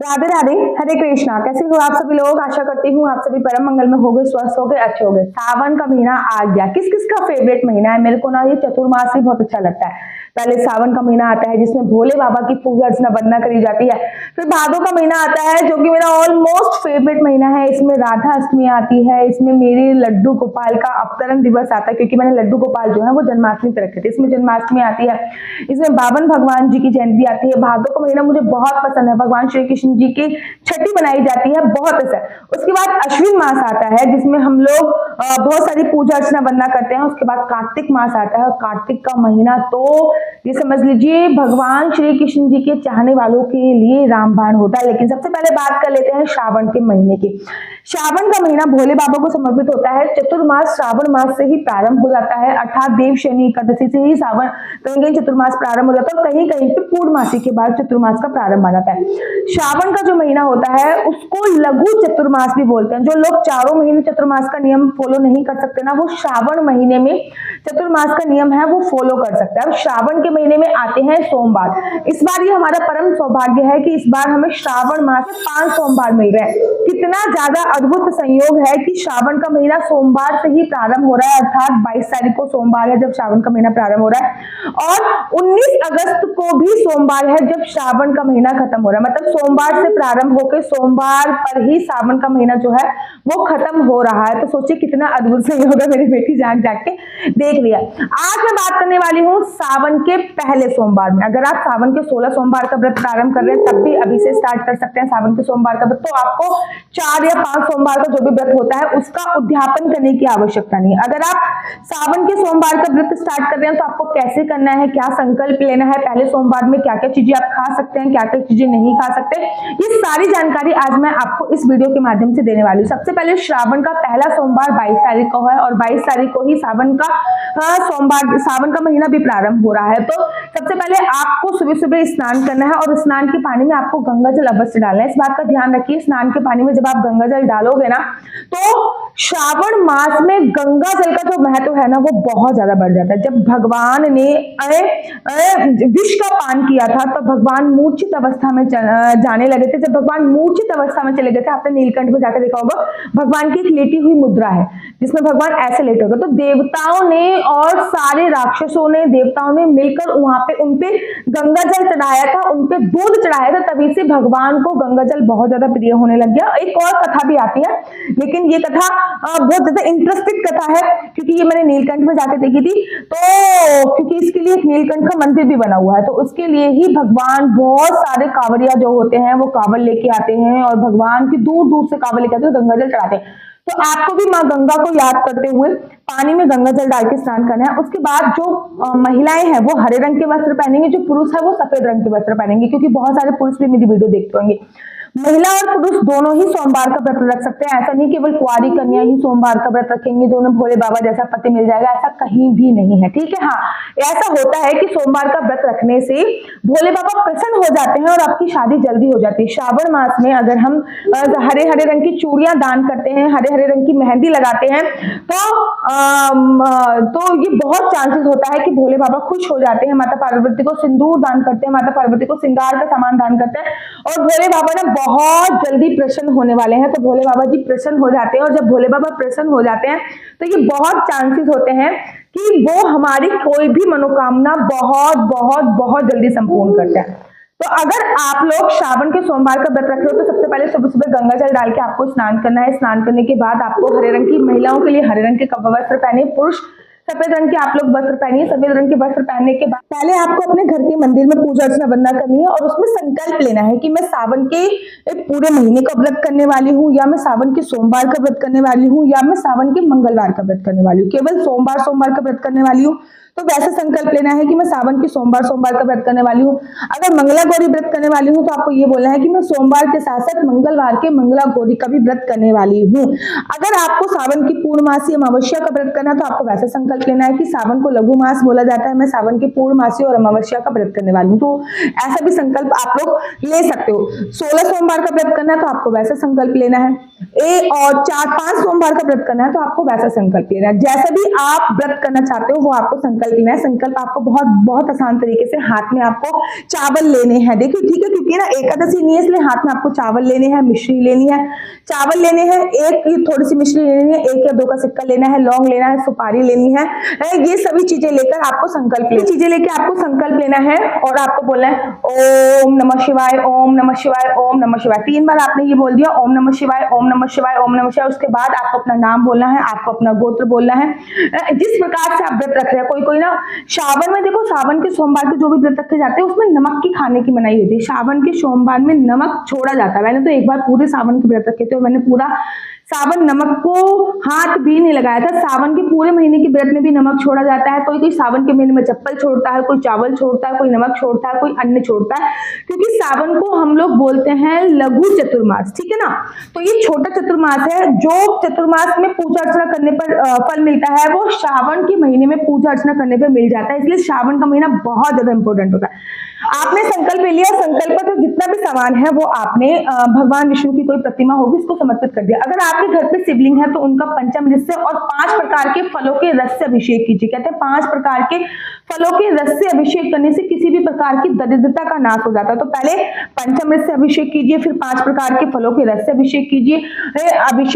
राधे राधे, हरे कृष्णा। कैसे हो आप सभी लोग? आशा करती हूँ आप सभी परम मंगल में होगे, स्वस्थ होगे, अच्छे होगे। सावन का महीना आ गया। किस किस का फेवरेट महीना है? मेरे को ना ये चतुर्मास ही बहुत अच्छा लगता है। पहले सावन का महीना आता है जिसमें भोले बाबा की पूजा अर्चना वंदना करी जाती है। फिर भादो का महीना आता है जो कि मेरा ऑलमोस्ट फेवरेट महीना है। इसमें राधा अष्टमी आती है, इसमें मेरी लड्डू गोपाल का अवतरण दिवस आता है क्योंकि मैंने लड्डू गोपाल जो है वो जन्माष्टमी पर रखे थे। इसमें जन्माष्टमी आती है, इसमें बावन भगवान जी की जयंती आती है। भादो का महीना मुझे बहुत पसंद है, भगवान श्री कृष्ण जी की छठी बनाई जाती है, बहुत पसंद। उसके बाद अश्विन मास आता है जिसमें हम लोग बहुत सारी पूजा अर्चना वंदना करते हैं। उसके बाद कार्तिक मास आता है और कार्तिक का महीना तो ये समझ लीजिए भगवान श्री कृष्ण जी के चाहने वालों के लिए रामबाण होता है। लेकिन सबसे पहले बात कर लेते हैं श्रावण के महीने की। श्रावण का महीना भोले बाबा को समर्पित होता है। चतुर्मास श्रावण मास से ही प्रारंभ हो जाता है, अर्थात देव शनि एकादशी से ही सावन कहीं चतुर्मास प्रारंभ हो जाता है और कहीं कहीं पे पूर्णमासी के बाद चतुर्मास का प्रारंभ आ जाता है। श्रावण का जो महीना होता है उसको लघु चतुर्मास भी बोलते हैं। जो लोग चारों महीने चतुर्मास का नियम फॉलो नहीं कर सकते ना, वो श्रावण महीने में चतुर्मास का नियम है वो फॉलो कर सकते हैं। अब श्रावण के महीने में आते हैं सोमवार। इस बार ये हमारा परम सौभाग्य है कि इस बार हमें श्रावण मास में 5 सोमवार मिल रहे हैं। कितना ज्यादा अद्भुत संयोग है कि श्रावण का महीना सोमवार से ही प्रारंभ हो रहा है, अर्थात 22 तारीख को सोमवार है जब श्रावण का महीना प्रारंभ हो रहा है और 19 अगस्त को भी सोमवार है जब श्रावण का महीना खत्म हो रहा है। मतलब सोमवार से प्रारंभ होकर सोमवार पर ही सावन का महीना जो है वो खत्म हो रहा है। तो सोचिए कितना अद्भुत संयोग है। मेरी बेटी जाग जाग के देख लिया। आज मैं बात करने वाली हूँ सावन के पहले सोमवार में। अगर आप सावन के 16 सोमवार का व्रत प्रारंभ कर रहे हैं तब भी अभी से स्टार्ट कर सकते हैं सावन के सोमवार का व्रत। तो आपको 4 या 5 सोमवार का जो भी व्रत होता है उसका उद्यापन करने की आवश्यकता नहीं है। अगर आप सावन के सोमवार का व्रत स्टार्ट कर रहे हैं तो आपको कैसे करना है, क्या संकल्प लेना है, पहले सोमवार में क्या क्या चीजें आप खा सकते हैं, क्या क्या चीजें नहीं खा सकते, ये सारी जानकारी आज मैं आपको इस वीडियो के माध्यम से देने वाली हूँ। सबसे पहले श्रावण का पहला सोमवार 22 तारीख को है और 22 तारीख को ही सावन का महीना भी प्रारंभ हो रहा है। तो सबसे पहले आपको सुबह सुबह स्नान करना है और स्नान के पानी में आपको गंगा जल अवश्य डालना है। इस बात का ध्यान रखिए, स्नान के पानी में जब आप गंगा जल डालोगे ना तो श्रावण मास में गंगा जल का जो महत्व है ना वो बहुत ज्यादा बढ़ जाता है। जब भगवान ने विष का पान किया था तो भगवान मूर्छित अवस्था में जाने लगे थे। जब भगवान मूर्छित अवस्था में चले गए थे, आपने नीलकंठ में जाकर देखा होगा, भगवान की एक लेटी हुई मुद्रा है जिसमें भगवान ऐसे लेटे होंगे। तो देवताओं ने और सारे राक्षसों ने, देवताओं ने मिलकर वहां पे उनपे गंगा जल चढ़ाया था, उनपे दूध चढ़ाया था। तभी से भगवान को गंगा जल बहुत ज्यादा प्रिय होने लग गया। एक और कथा भी आती है, लेकिन ये कथा बहुत ज्यादा इंटरेस्टिंग कथा है क्योंकि ये मैंने नीलकंठ में जाकर देखी थी। तो क्योंकि इसके लिए एक नीलकंठ का मंदिर भी बना हुआ है, तो उसके लिए ही भगवान बहुत सारे कांवरिया जो होते हैं वो कांवड़ लेके आते हैं और भगवान की दूर दूर से कांवड़ लेके आते हैं, गंगा जल चढ़ाते हैं। तो आपको भी माँ गंगा को याद करते हुए पानी में गंगा जल डाल के स्नान करना है। उसके बाद जो महिलाएं हैं वो हरे रंग के वस्त्र पहनेंगे, जो पुरुष है वो सफेद रंग के वस्त्र पहनेंगे क्योंकि बहुत सारे पुरुष भी मेरी वीडियो देखते होंगे। महिला और पुरुष दोनों ही सोमवार का व्रत रख सकते हैं। ऐसा नहीं केवल कुंवारी कन्या ही सोमवार का व्रत रखेंगे, दोनों भोले बाबा जैसा पति मिल जाएगा, ऐसा कहीं भी नहीं है, ठीक है। हाँ, ऐसा होता है कि सोमवार का व्रत रखने से भोले बाबा प्रसन्न हो जाते हैं और आपकी शादी जल्दी हो जाती है। श्रावण मास में अगर हम हरे हरे रंग की चूड़ियां दान करते हैं, हरे हरे रंग की मेहंदी लगाते हैं तो ये बहुत चांसेस होता है कि भोले बाबा खुश हो जाते हैं। माता पार्वती को सिंदूर दान करते हैं, माता पार्वती को श्रृंगार का सामान दान करते हैं और भोले बाबा ना बहुत जल्दी प्रसन्न होने वाले हैं। तो भोले बाबा जी प्रसन्न हो जाते हैं और जब भोले बाबा प्रसन्न हो जाते हैं तो ये बहुत चांसेस होते हैं कि वो हमारी कोई भी मनोकामना बहुत बहुत बहुत जल्दी संपूर्ण करते हैं। तो अगर आप लोग श्रावण के सोमवार का व्रत रख रहे हो तो सबसे पहले सुबह सुबह गंगा जल डाल के आपको स्नान करना है। स्नान करने के बाद आपको हरे रंग की, महिलाओं के लिए हरे रंग के वस्त्र पहने, पुरुष सफेद रंग के आप लोग वस्त्र पहनिए। सफेद रंग के वस्त्र पहनने के बाद पहले आपको अपने घर के मंदिर में पूजा अर्चना वंदना करनी है और उसमें संकल्प लेना है कि मैं सावन के पूरे महीने का व्रत करने वाली हूँ, या मैं सावन के सोमवार का व्रत करने वाली हूँ, या मैं सावन के मंगलवार का व्रत करने वाली हूँ। केवल सोमवार का व्रत करने वाली हूँ तो वैसा संकल्प लेना है कि मैं सावन के सोमवार का व्रत करने वाली हूँ। अगर मंगला गौरी व्रत करने वाली हूँ तो आपको ये बोलना है कि मैं सोमवार के साथ साथ मंगलवार के मंगला गौरी का भी व्रत करने वाली हूँ। अगर आपको सावन की पूर्णमासी अमावस्या का व्रत करना है तो आपको वैसा संकल्प लेना है कि सावन को लघु मास बोला जाता है, मैं सावन की पूर्णमासी और अमावस्या का व्रत करने वाली हूँ। तो ऐसा भी संकल्प आप लोग ले सकते हो। 16 सोमवार का व्रत करना है तो आपको वैसा संकल्प लेना है, और 4-5 सोमवार का व्रत करना है तो आपको वैसा संकल्प लेना है। जैसा भी आप व्रत करना चाहते हो वो आपको संकल्प संकल्प लेना है। संकल्प आपको बहुत बहुत आसान तरीके से हाथ में आपको चावल लेने हैं, देखिए ठीक है, क्योंकि ना एकादशी नहीं है इसलिए हाथ में आपको चावल लेने हैं, मिश्री लेनी है, चावल लेने हैं, एक थोड़ी सी मिश्री लेनी है, 1 या 2 का सिक्का लेना है, लौंग लेना है, सुपारी लेनी है, ये सभी चीजें लेकर आपको संकल्प लेना है और आपको बोलना है ओम नमः शिवाय, ओम नमः शिवाय, ओम नमः शिवाय। 3 बार आपने ये बोल दिया ओम नमः शिवाय, ओम नमः शिवाय, ओम नमः शिवाय। उसके बाद आपको अपना नाम बोलना है, आपको अपना गोत्र बोलना है, जिस प्रकार से आप व्रत रख रहे हैं। कोई ना श्रावण में, देखो सावन के सोमवार के जो भी व्रत रखे जाते हैं उसमें नमक की खाने की मनाही होती है। सावन के सोमवार में नमक छोड़ा जाता है। मैंने तो एक बार पूरे सावन के व्रत रखे थे और मैंने पूरा सावन नमक को हाथ भी नहीं लगाया था। सावन के पूरे महीने के व्रत में भी नमक छोड़ा जाता है। कोई सावन के महीने में चप्पल छोड़ता है, कोई चावल छोड़ता है, कोई नमक छोड़ता है, कोई अन्न छोड़ता है, क्योंकि सावन को हम लोग बोलते हैं लघु चतुर्मास, ठीक है ना। तो ये छोटा चतुर्मास है। जो चतुर्मास में पूजा अर्चना करने पर फल मिलता है वो श्रावण के महीने में पूजा अर्चना करने पर मिल जाता है, इसलिए श्रावण का महीना बहुत ज्यादा इंपॉर्टेंट होता है। आपने संकल्प ले लिया, संकल्प का जितना भी सामान है वो आपने भगवान विष्णु की कोई प्रतिमा होगी उसको समर्पित कर दिया। अगर आपके घर पे शिवलिंग है तो उनका पंचामृत से और 5 प्रकार के फलों के रस से अभिषेक कीजिए। कहते हैं 5 प्रकार के फलों के रस से अभिषेक करने से किसी भी प्रकार की दरिद्रता का नाश हो जाता है। तो पहले पंचामृत से अभिषेक कीजिए, फिर 5 प्रकार के फलों के रस से अभिषेक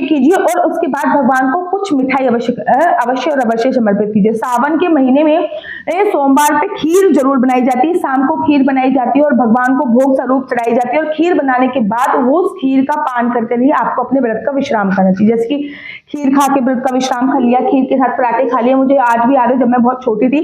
कीजिए और उसके बाद भगवान को कुछ मिठाई अवश्य और अवश्य समर्पित कीजिए। सावन के महीने में सोमवार पे खीर जरूर बनाई जाती है, शाम को खीर बनाई जाती है और भगवान को भोग स्वरूप चढ़ाई जाती है। और खीर बनाने के बाद वो उस खीर का पान करके ही आपको अपने व्रत का विश्राम करना चाहिए। जैसे कि खीर खा के व्रत का विश्राम कर लिया, खीर के साथ पराठे खा लिए। मुझे आज भी याद है जब मैं बहुत छोटी थी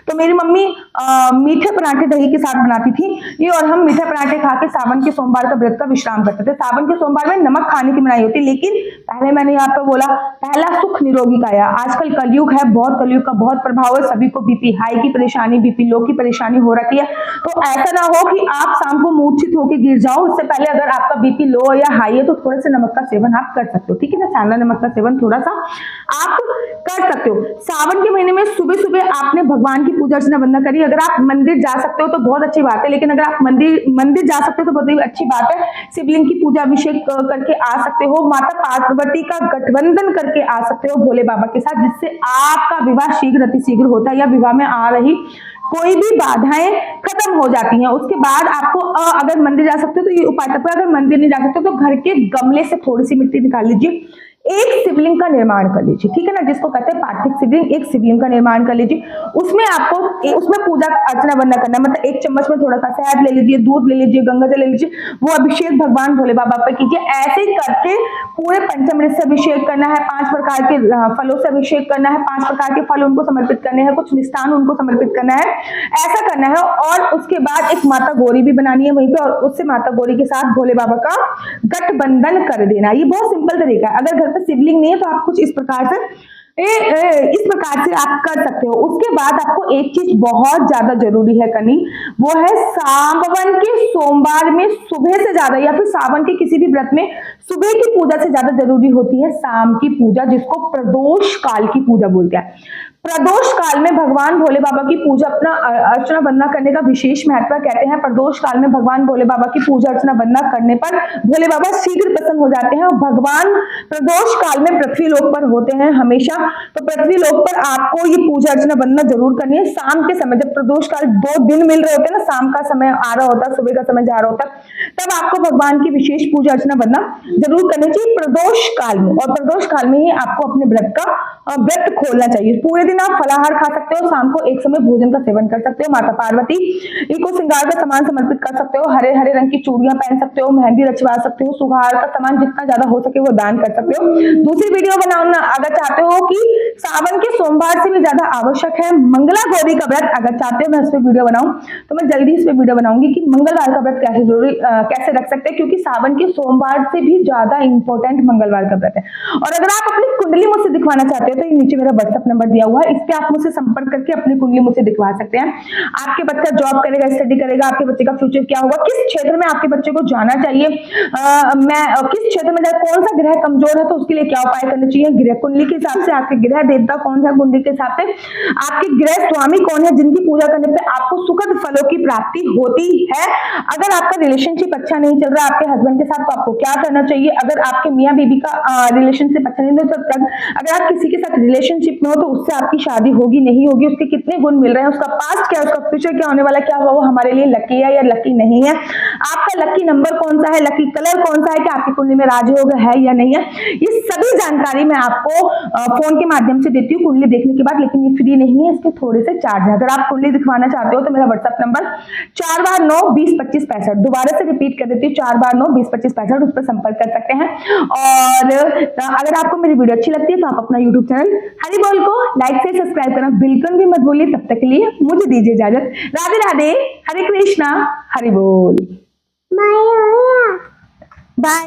तो मेरी मम्मी मीठे पराठे दही के साथ बनाती थी ये, और हम मीठे पराठे खा के सावन के सोमवार का व्रत का विश्राम करते थे। सावन के सोमवार में नमक खाने की मनाही होती, लेकिन पहले मैंने यहाँ पे बोला पहला सुख निरोगी काया। आजकल कलयुग है, बहुत कलयुग का बहुत प्रभाव है, सभी को बीपी हाई की परेशानी, बीपी लो की परेशानी हो रखी है। तो ऐसा ना हो कि आप शाम को मूर्छित होकर गिर जाओ। उससे पहले अगर आपका बीपी लो या हाई है तो थोड़े से नमक का सेवन आप कर सकते हो, ठीक है ना। सैंधा नमक का सेवन थोड़ा सा आप कर सकते हो। सावन के महीने में सुबह सुबह आपने भगवान की पूजा अर्चना बंद करी। अगर आप मंदिर जा सकते हो तो बहुत अच्छी बात है, लेकिन अगर आप मंदिर जा सकते हो तो बहुत ही अच्छी बात है। शिवलिंग की पूजा अभिषेक करके आ सकते हो, माता पार्वती का गठबंधन करके आ सकते हो भोले बाबा के साथ, जिससे आपका विवाह शीघ्र अतिशीघ्र होता है या विवाह में आ रही कोई भी बाधाएं खत्म हो जाती हैं। उसके बाद आपको अगर मंदिर जा सकते हो तो ये उपाय तक, अगर मंदिर नहीं जा सकते तो घर के गमले से थोड़ी सी मिट्टी निकाल लीजिए, एक शिवलिंग का निर्माण कर लीजिए, ठीक है ना, जिसको कहते हैं पार्थिव शिवलिंग। एक शिवलिंग का निर्माण कर लीजिए, उसमें आपको उसमें पूजा अर्चना बंदा करना, मतलब 1 चम्मच में थोड़ा सा शहद ले लीजिए, दूध ले लीजिए, गंगा जल ले लीजिए, वो अभिषेक भगवान भोले बाबा पर कीजिए। ऐसे ही करके पूरे पंचामृत से अभिषेक करना है, 5 प्रकार के फलों से अभिषेक करना है, 5 प्रकार के फल उनको समर्पित करने हैं, कुछ मिष्ठान उनको समर्पित करना है, ऐसा करना है। और उसके बाद एक माता गौरी भी बनानी है वहीं पे, और उससे माता गौरी के साथ भोले बाबा का गठबंधन कर देना। ये बहुत सिंपल तरीका है। अगर घर पर शिवलिंग नहीं है तो आप कुछ इस प्रकार से आप कर सकते हो। उसके बाद आपको एक चीज बहुत ज्यादा जरूरी है करनी, वो है सावन के सोमवार में सुबह से ज्यादा या फिर सावन के किसी भी व्रत में सुबह की पूजा से ज्यादा जरूरी होती है शाम की पूजा, जिसको प्रदोष काल की पूजा बोलते हैं। प्रदोष काल में भगवान भोले बाबा की पूजा अपना अर्चना वंदना करने का विशेष महत्व। कहते हैं प्रदोष काल में भगवान भोले बाबा की पूजा अर्चना वंदना करने पर भोले बाबा शीघ्र प्रसन्न हो जाते हैं। और भगवान प्रदोष काल में पृथ्वी लोक पर होते हैं हमेशा, तो पृथ्वी लोक पर आपको ये पूजा अर्चना वंदना जरूर करनी है शाम के समय। जब प्रदोष काल 2 दिन मिल रहे होते हैं ना, शाम का समय आ रहा होता है, सुबह का समय जा रहा होता है, तब आपको भगवान की विशेष पूजा अर्चना वंदना जरूर करनी चाहिए प्रदोष काल में। और प्रदोष काल में ही आपको अपने व्रत खोलना चाहिए। पूरे दिन आप फलाहार खा सकते हो, शाम को एक समय भोजन का सेवन कर सकते हो, माता पार्वती को श्रृंगार का सामान समर्पित कर सकते हो, हरे हरे रंग की चूड़ियां पहन सकते हो, मेहंदी रचवा सकते हो, सुहार का सामान जितना ज्यादा हो सके वो दान कर सकते हो। दूसरी वीडियो बनाना अगर चाहते हो कि सावन के सोमवार से भी ज्यादा आवश्यक है मंगला गौरी का व्रत, अगर चाहते हो मैं इस पर वीडियो बनाऊं तो मैं जल्दी इस पर वीडियो बनाऊंगी कि मंगलवार का व्रत कैसे रख सकते हैं, क्योंकि सावन के सोमवार से भी ज्यादा इंपॉर्टेंट मंगलवार का व्रत है। और अगर आप अपनी कुंडली मुझसे दिखवाना चाहते हो तो ये नीचे मेरा व्हाट्सएप नंबर दिया हुआ है, इस पे आप मुझसे संपर्क करके अपनी कुंडली मुझसे दिखवा सकते हैं। आपके बच्चा जॉब करेगा, स्टडी करेगा, आपके बच्चे का फ्यूचर क्या होगा, किस क्षेत्र में आपके बच्चे को जाना चाहिए, किस क्षेत्र में कौन सा ग्रह कमजोर है तो उसके लिए क्या उपाय करना चाहिए, ग्रह कुंडली के हिसाब से आपके ग्रह देवता कौन सा, कुंडली के हिसाब से आपके ग्रह स्वामी कौन है, जिनकी पूजा करने पे आपको सुखद फलों की प्राप्ति होती है। अगर आपका रिलेशनशिप अच्छा नहीं चल रहा आपके हस्बैंड के साथ तो आपको क्या करना चाहिए, अगर आपके मियाँ बीबी का रिलेशनशिप अच्छा नहीं चल रहा, अगर आप किसी के साथ साथ रिलेशनशिप में हो तो उससे आपकी शादी होगी नहीं होगी, उसके कितने गुण मिल रहे हैं, उसका पास्ट क्या है, उसका फ्यूचर क्या होने वाला, क्या हुआ वो हमारे लिए लकी है या लकी नहीं है, आपका लकी नंबर कौन सा है, लकी कलर कौन सा है, कि आपकी कुंडली में राजयोग है या नहीं है, ये सभी जानकारी मैं आपको फोन के माध्यम से देती हूँ कुंडली देखने के बाद। लेकिन ये फ्री नहीं है, इसके थोड़े से चार्ज है। अगर आप कुंडली दिखवाना चाहते हो तो मेरा व्हाट्सएप नंबर 4 बार 9 20 25 65, दोबारा से रिपीट कर देती हूँ, 4 बार 9 20 25 65, उस पर संपर्क कर सकते हैं। और अगर आपको मेरी वीडियो अच्छी लगती है तो आप अपना यूट्यूब चैनल हरि बोल को लाइक से सब्सक्राइब करना बिल्कुल भी मत भूलिए। तब तक के लिए मुझे दीजिए इजाजत। राधे राधे, हरे कृष्णा, हरि बोल, बाय।